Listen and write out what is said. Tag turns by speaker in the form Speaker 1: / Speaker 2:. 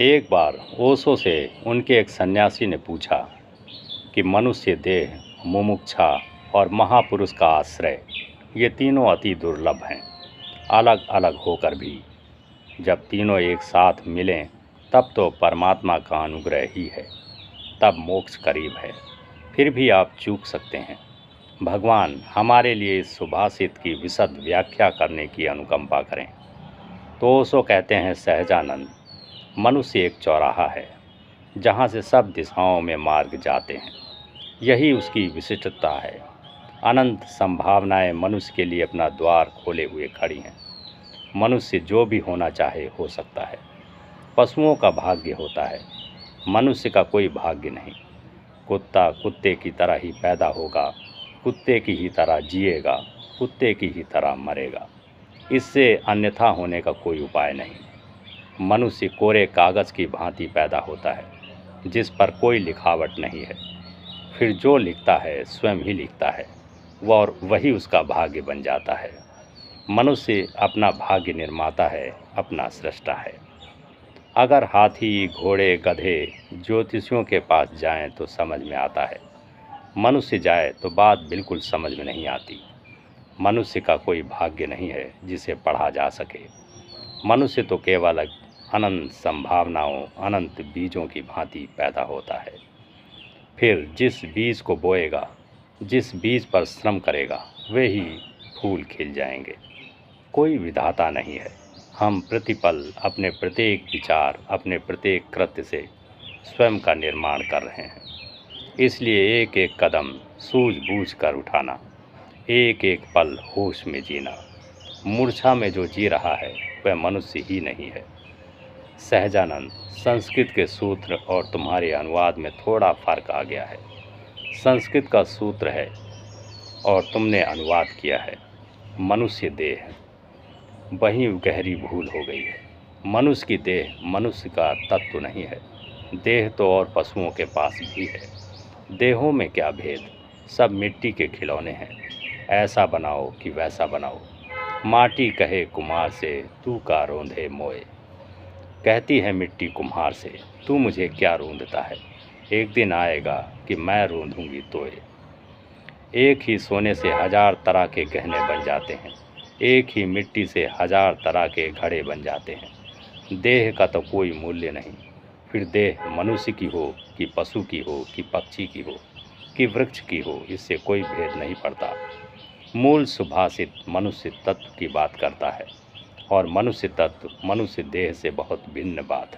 Speaker 1: एक बार ओशो से उनके एक सन्यासी ने पूछा कि मनुष्य देह, मुमुक्षा और महापुरुष का आश्रय, ये तीनों अति दुर्लभ हैं। अलग अलग होकर भी जब तीनों एक साथ मिलें तब तो परमात्मा का अनुग्रह ही है, तब मोक्ष करीब है। फिर भी आप चूक सकते हैं। भगवान हमारे लिए इस सुभाषित की विशद व्याख्या करने की अनुकंपा करें। तो ओशो कहते हैं, सहजानंद, मनुष्य एक चौराहा है जहाँ से सब दिशाओं में मार्ग जाते हैं। यही उसकी विशिष्टता है। अनंत संभावनाएं मनुष्य के लिए अपना द्वार खोले हुए खड़ी हैं। मनुष्य जो भी होना चाहे हो सकता है। पशुओं का भाग्य होता है, मनुष्य का कोई भाग्य नहीं। कुत्ता कुत्ते की तरह ही पैदा होगा, कुत्ते की ही तरह जिएगा, कुत्ते की ही तरह मरेगा। इससे अन्यथा होने का कोई उपाय नहीं। मनुष्य कोरे कागज़ की भांति पैदा होता है, जिस पर कोई लिखावट नहीं है। फिर जो लिखता है स्वयं ही लिखता है, और वही उसका भाग्य बन जाता है। मनुष्य अपना भाग्य निर्माता है, अपना सृष्टा है। अगर हाथी, घोड़े, गधे ज्योतिषियों के पास जाएं तो समझ में आता है। मनुष्य जाए तो बात बिल्कुल समझ में नहीं आती। मनुष्य का कोई भाग्य नहीं है जिसे पढ़ा जा सके। मनुष्य तो केवल अनंत संभावनाओं, अनंत बीजों की भांति पैदा होता है। फिर जिस बीज को बोएगा, जिस बीज पर श्रम करेगा, वे ही फूल खिल जाएंगे। कोई विधाता नहीं है। हम प्रतिपल अपने प्रत्येक विचार, अपने प्रत्येक कृत्य से स्वयं का निर्माण कर रहे हैं। इसलिए एक एक कदम सूझबूझ कर उठाना, एक एक पल होश में जीना। मूर्छा में जो जी रहा है वह मनुष्य ही नहीं है। सहजानंद, संस्कृत के सूत्र और तुम्हारे अनुवाद में थोड़ा फर्क आ गया है। संस्कृत का सूत्र है और तुमने अनुवाद किया है मनुष्य देह। वहीं गहरी भूल हो गई है। मनुष्य की देह मनुष्य का तत्व नहीं है। देह तो और पशुओं के पास भी है। देहों में क्या भेद, सब मिट्टी के खिलौने हैं। ऐसा बनाओ कि वैसा बनाओ। माटी कहे कुम्हार से, तू का रोंधे मोए। कहती है मिट्टी कुम्हार से, तू मुझे क्या रोंदता है। एक दिन आएगा कि मैं रोंधूंगी तोए। एक ही सोने से हजार तरह के गहने बन जाते हैं। एक ही मिट्टी से हजार तरह के घड़े बन जाते हैं। देह का तो कोई मूल्य नहीं। फिर देह मनुष्य की हो कि पशु की हो कि पक्षी की हो कि वृक्ष की हो, इससे कोई भेद नहीं पड़ता। मूल सुभाषित मनुष्य तत्व की बात करता है, और मनुष्य तत्व मनुष्य देह से बहुत भिन्न बात है।